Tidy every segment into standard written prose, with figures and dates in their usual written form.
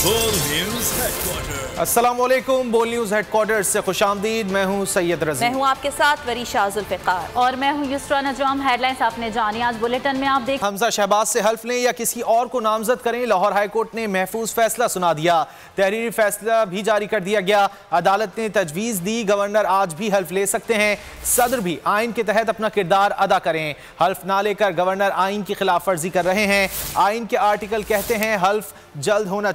बोल news headquarter. अस्सलाम वालेकुम। बोल न्यूज़ हेडक्वार्टर से खुशामदीद। मैं हूँ सैयद रज़ी। मैं हूँ आपके साथ वरीशा जुल्फ़िकार और मैं हूँ युस्रा नजम। हेडलाइंस आपने जानी। आज बुलेटिन में आप देख हमजा शहबाज से हल्फ लें या किसी और को नामजद करें, लाहौर हाई कोर्ट ने महफूज फैसला सुना दिया। तहरीरी फैसला भी जारी कर दिया गया। अदालत ने तजवीज़ दी, गवर्नर आज भी हल्फ ले सकते हैं। सदर भी आइन के तहत अपना किरदार अदा करें। हल्फ ना लेकर गवर्नर आइन की खिलाफ वर्जी कर रहे हैं। आइन के आर्टिकल कहते हैं हल्फ जल्द होना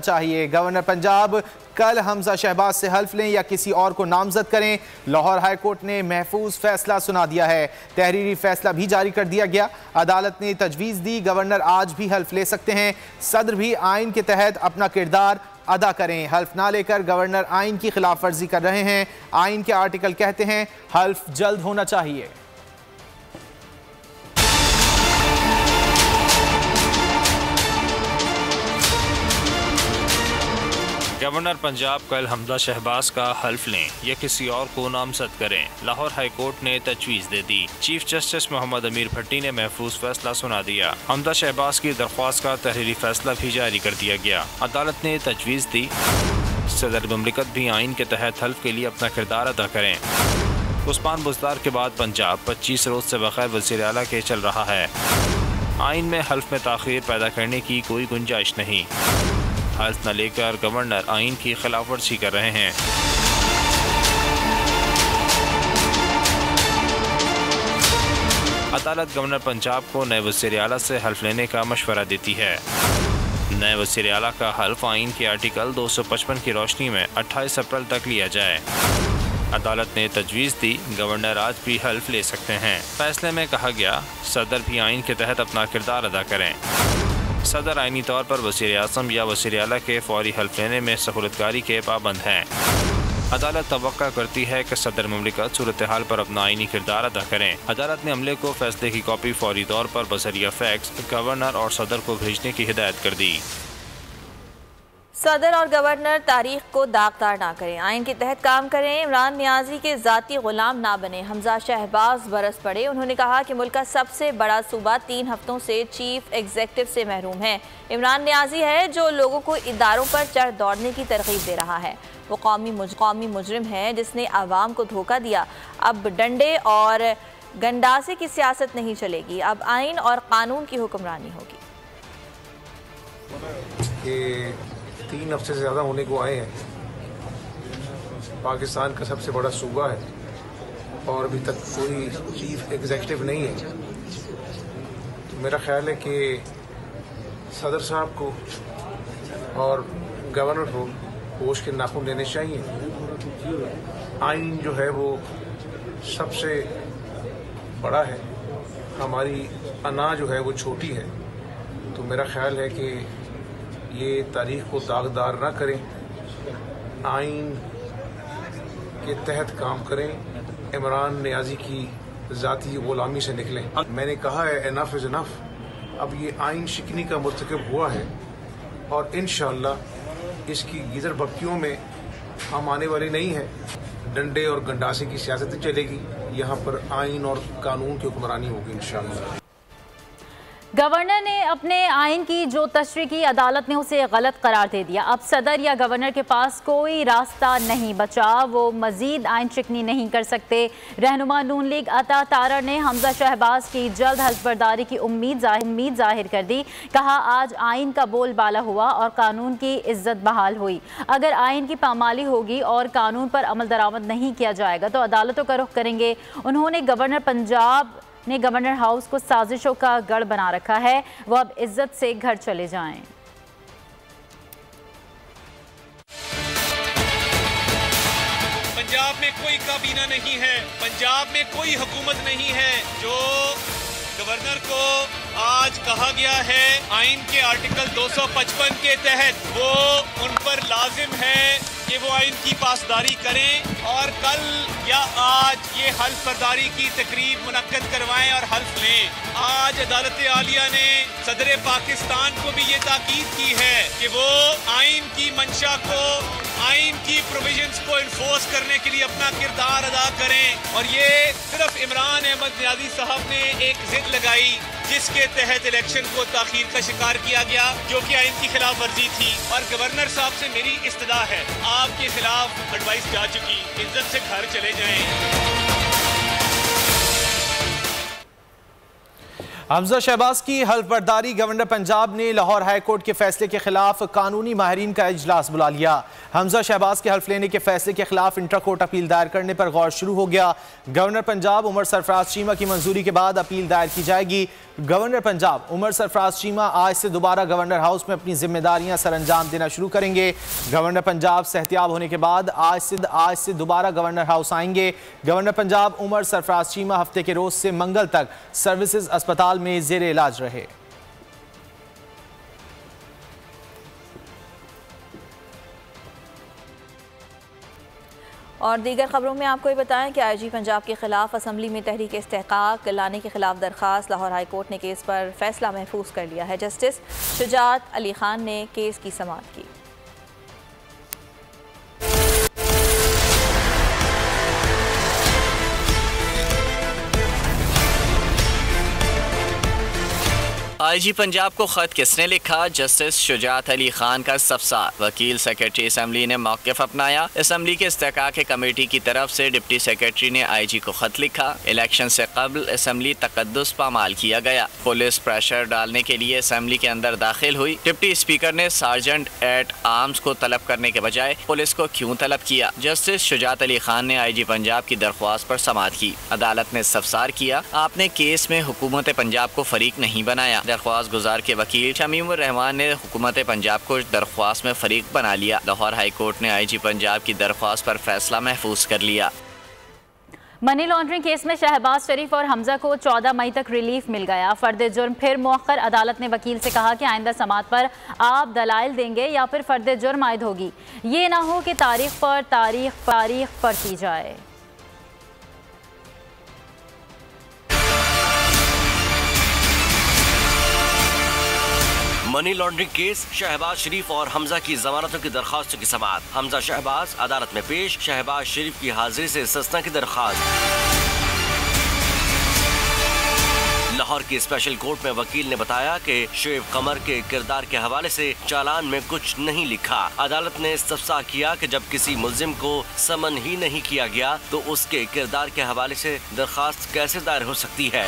चाहिए। गवर्नर पंजाब कल हमजा शहबाज से हल्फ लें या किसी और को नामजद करें। लाहौर हाई कोर्ट ने महफूज फैसला सुना दिया है। तहरीरी फैसला भी जारी कर दिया गया। अदालत ने तजवीज़ दी, गवर्नर आज भी हल्फ ले सकते हैं। सदर भी आइन के तहत अपना किरदार अदा करें। हल्फ ना लेकर गवर्नर आइन की खिलाफ वर्जी कर रहे हैं। आइन के आर्टिकल कहते हैं हल्फ जल्द होना चाहिए। गवर्नर पंजाब कल हमजा शहबाज का हल्फ लें या किसी और को नामजद करें। लाहौर हाई कोर्ट ने तजवीज़ दे दी। चीफ जस्टिस मोहम्मद अमीर भट्टी ने महफूज फैसला सुना दिया। हमजा शहबाज की दरख्वास्त का तहरीरी फैसला भी जारी कर दिया गया। अदालत ने तजवीज़ दी, सदर ममलिकत भी आइन के तहत हल्फ के लिए अपना किरदार अदा करें। उस्मान बुज़दार के बाद पंजाब 25 रोज से बगैर वज़ीर आला के चल रहा है। आइन में हल्फ में ताख़ीर पैदा करने की कोई गुंजाइश नहीं। हल्फ न लेकर गवर्नर आइन की खिलाफ वर्जी कर रहे हैं। अदालत गवर्नर पंजाब को नए वज़ीर आला से हल्फ लेने का मशवरा देती है। नए वज़ीर आला का हल्फ आइन के आर्टिकल 255 की रोशनी में 28 अप्रैल तक लिया जाए। अदालत ने तजवीज़ दी, गवर्नर आज भी हल्फ ले सकते हैं। फैसले में कहा गया सदर भी आइन के तहत अपना किरदार अदा करें। सदर आइनी तौर पर वज़ीर आज़म या वज़ीर आला के फौरी हल्फ लेने में सहूलतकारी के पाबंद हैं। अदालत तवक्का करती है कि सदर ममलिकत सूरत हाल पर अपना आइनी किरदार अदा करें। अदालत ने अमले को फैसले की कॉपी फौरी तौर पर बज़रिया फैक्स गवर्नर और सदर को भेजने की हिदायत कर दी। सदर और गवर्नर तारीख को दागदार ना करें, आइन के तहत काम करें। इमरान नियाजी के ज़ाती गुलाम ना बने। हमजा शहबाज बरस पड़े। उन्होंने कहा कि मुल्क का सबसे बड़ा सूबा 3 हफ्तों से चीफ एग्जीक्यूटिव से महरूम है। इमरान नियाजी है जो लोगों को इदारों पर चढ़ दौड़ने की तरगीब दे रहा है। वो कौमी मुजरिम है जिसने आवाम को धोखा दिया। अब डंडे और गंडासे की सियासत नहीं चलेगी, अब आइन और कानून की हुक्मरानी होगी। 3 हफ्ते से ज़्यादा होने को आए हैं। पाकिस्तान का सबसे बड़ा सूबा है और अभी तक कोई चीफ एग्जीक्यूटिव नहीं है। तो मेरा ख्याल है कि सदर साहब को और गवर्नर को होश के नाखून लेने चाहिए। आइन जो है वो सबसे बड़ा है, हमारी अना जो है वो छोटी है। तो मेरा ख्याल है कि ये तारीख को दागदार ना करें, आइन के तहत काम करें, इमरान नियाजी की ज़ाती गुलामी से निकलें। मैंने कहा है इनफ इज़ इनफ। अब ये आइन शिकनी का मुर्तकब हुआ है और इंशाअल्लाह इसकी गिदर बक्तियों में हम आने वाले नहीं हैं। डंडे और गंडासे की सियासत चलेगी, यहाँ पर आइन और कानून की हुक्मरानी होगी इंशाअल्लाह। गवर्नर ने अपने आइन की जो तशरीह की, अदालत ने उसे गलत करार दे दिया। अब सदर या गवर्नर के पास कोई रास्ता नहीं बचा, वो मजीद आइन शिकनी नहीं कर सकते। रहनुमा नून लीग अता तारर ने हमजा शहबाज की जल्द हल्फबरदारी की उम्मीद जाहिर कर दी। कहा आज आइन का बोलबाला हुआ और कानून की इज्जत बहाल हुई। अगर आइन की पामाली होगी और कानून पर अमल दरामद नहीं किया जाएगा तो अदालतों का रुख करेंगे। उन्होंने गवर्नर पंजाब ने गवर्नर हाउस को साजिशों का गढ़ बना रखा है, वो अब इज्जत से घर चले जाएं। पंजाब में कोई काबीना नहीं है, पंजाब में कोई हुकूमत नहीं है। जो गवर्नर को आज कहा गया है आइन के आर्टिकल 255 के तहत, वो उन पर लाजिम है कि वो आइन की पासदारी करें और कल या आज ये हल्फ बर्दारी की तकरीब मुनक्कद करवाएं और हल्फ लें। आज अदालत आलिया ने सदर पाकिस्तान को भी ये ताकीद की है कि वो आइन की मंशा को, आइन की प्रोविजंस को इन्फोर्स करने के लिए अपना किरदार अदा करें। और ये सिर्फ इमरान अहमद नियाजी साहब ने एक जिद लगाई जिसके तहत इलेक्शन को ताखीर का शिकार किया गया, जो कि आइन की खिलाफ वर्जी थी। और गवर्नर साहब से मेरी इस्तदा है, आपके खिलाफ एडवाइस जा चुकी, इज्जत से घर चले जाएं। हमजा शहबाज की हल्फबर्दारी। गवर्नर पंजाब ने लाहौर हाई कोर्ट के फैसले के खिलाफ कानूनी माहिरीन का इजलास बुला लिया। हमजा शहबाज के हल्फ लेने के फैसले के खिलाफ इंट्रा कोर्ट अपील दायर करने पर गौर शुरू हो गया। गवर्नर पंजाब उमर सरफराज चीमा की मंजूरी के बाद अपील दायर की जाएगी। गवर्नर पंजाब उमर सरफराज चीमा आज से दोबारा गवर्नर हाउस में अपनी जिम्मेदारियां सरअंजाम देना शुरू करेंगे। गवर्नर पंजाब सेहतियाब होने के बाद आज से दोबारा गवर्नर हाउस आएंगे। गवर्नर पंजाब उमर सरफराज चीमा हफ्ते के रोज से मंगल तक सर्विसेज अस्पताल में जेरे इलाज रहे। और दीगर खबरों में आपको ये बताएं कि आईजी पंजाब के खिलाफ असम्बली में तहरीक इस्तेहकाक लाने के खिलाफ दरख्वास्त। लाहौर हाई कोर्ट ने केस पर फैसला महफूज कर लिया है। जस्टिस शुजात अली खान ने केस की समाअत की। आईजी पंजाब को खत किसने लिखा? जस्टिस शुजात अली खान का सफसार। वकील सेक्रेटरी असम्बली ने मौक़िफ़ अपनाया। असम्बली के इस्तेहकाक कमेटी की तरफ से डिप्टी सेक्रेटरी ने आईजी को खत लिखा। इलेक्शन से कबल असम्बली तकद्दुस पामाल किया गया। पुलिस प्रेशर डालने के लिए असम्बली के अंदर दाखिल हुई। डिप्टी स्पीकर ने सार्जेंट एट आर्म्स को तलब करने के बजाय पुलिस को क्यों तलब किया? जस्टिस शुजात अली खान ने आईजी पंजाब की दरख्वास्त पर समाअत की। अदालत ने सफसार किया, आपने केस में हुकूमत पंजाब को फरीक नहीं बनाया। दरख्वास्त गुजार के वकील शमीमुर रहमान ने हुकूमत पंजाब को दरख्वास्त में फरीक बना लिया। लाहौर हाई कोर्ट ने आईजी पंजाब की दरख्वास्त पर फैसला महफूज कर लिया। मनी लॉन्ड्रिंग केस में शहबाज शरीफ और हमजा को 14 मई तक रिलीफ मिल गया। फर्द जुर्म फिर मौखर। अदालत ने वकील से कहा कि आइंदा समाअत पर आप दलाइल देंगे या फिर फर्द जुर्म आयद होगी। ये ना हो कि तारीख पर पढ़ती जाए। मनी लॉन्ड्रिंग केस, शहबाज शरीफ और हमजा की जमानतों की दरखास्तों की समाअत। हमजा शहबाज अदालत में पेश। शहबाज शरीफ की हाजिरी से इस्तिस्ना की दरखास्त। लाहौर की स्पेशल कोर्ट में वकील ने बताया कि शुएब कमर के किरदार के हवाले से चालान में कुछ नहीं लिखा। अदालत ने इस्तफसार किया कि जब किसी मुल्जिम को समन ही नहीं किया गया तो उसके किरदार के हवाले से दरखास्त कैसे दायर हो सकती है।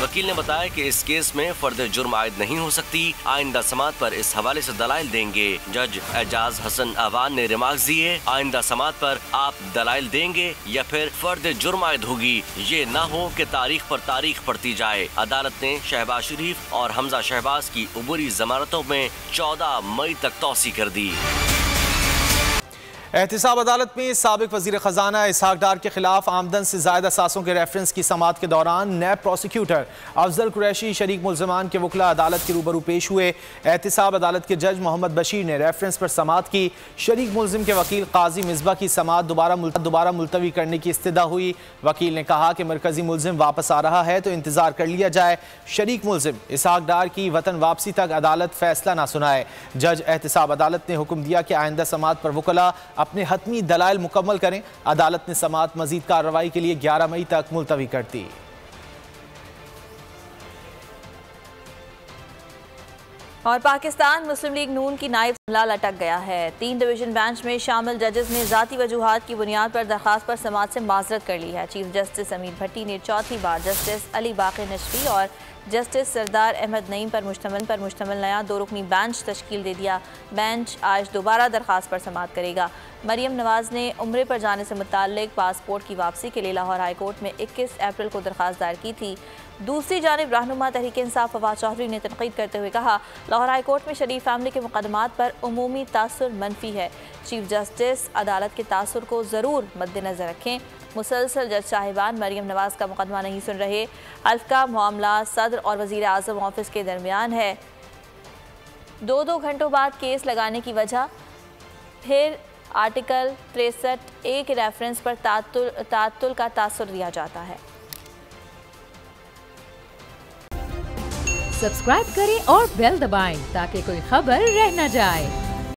वकील ने बताया कि इस केस में फर्द जुर्म आयद नहीं हो सकती। आइंदा समाअत पर इस हवाले से दलाइल देंगे। जज एजाज हसन अवान ने रिमार्क्स दिए, आइंदा समाअत पर आप दलाइल देंगे या फिर फर्द जुर्म आयद होगी। ये ना हो कि तारीख पढ़ती जाए। अदालत ने शहबाज शरीफ और हमजा शहबाज की उबरी जमानतों में 14 मई तक तौसी कर दी। एहतिसाब अदालत में साबिक वजीर खजाना इसहाक डार के खिलाफ आमदन से ज़ायदा असासों के रेफरेंस की समाअत के दौरान नैब प्रोसिक्यूटर अफजल कुरैशी शरीक मुल्ज़मान के वकला अदालत के रूबरू पेश हुए। एहतिसाब अदालत के जज मोहम्मद बशीर ने रेफरेंस पर समाअत की। शरीक मुल्ज़िम के वकील काजी मिसबा की समाअत दोबारा मुलतवी करने की इस्तदा हुई। वकील ने कहा कि मरकजी मुल्ज़िम वापस आ रहा है तो इंतजार कर लिया जाए। शरीक मुल्ज़िम इसहाक डार की वतन वापसी तक अदालत फैसला ना सुनाए। जज एहतिसाब अदालत ने हुक्म दिया कि आइंदा समाअत पर वकला अपने हतमी दलाइल मुकम्मल करें। अदालत ने समाअत मजीद कार्रवाई के लिए 11 मई तक मुलतवी कर दी। और पाकिस्तान मुस्लिम लीग नून की नायब मामला लटक गया है। 3 डिवीजन बेंच में शामिल जजेस ने ज़ाती वजूहात की बुनियाद पर दरख्वास्त पर समाअत से माजरत कर ली है। चीफ जस्टिस अमीर भट्टी ने चौथी बार जस्टिस अली बाक़ी नशवी और जस्टिस सरदार अहमद नईम पर मुश्तमिल नया 2 रुकनी बेंच तश्कील दे दिया। बेंच आज दोबारा दरख्वास्त पर समाअत करेगा। मरियम नवाज ने उम्रे पर जाने से मुताल्लिक पासपोर्ट की वापसी के लिए लाहौर हाई कोर्ट में 21 अप्रैल को दरख्वास्त दायर की थी। दूसरी जानिब रहनुमा तहरीक इंसाफ फवाद चौधरी ने तनकीद करते हुए कहा, लाहौर हाई कोर्ट में शरीफ फैमिली के मुकदमात पर उमूमी तासुर मनफी है। चीफ जस्टिस अदालत के तासुर को ज़रूर मद्देनज़र रखें। मुसलसल जज साहिबान मरियम नवाज का मुकदमा नहीं सुन रहे। हल्फ का मामला सदर और वज़ीर आज़म ऑफिस के दरमियान है। 2 घंटों बाद केस लगाने की वजह फिर आर्टिकल 63A के रेफरेंस पर ताअत्तुल का तासुर दिया जाता है। सब्सक्राइब करें और बेल दबाएं ताकि कोई खबर रह न जाए।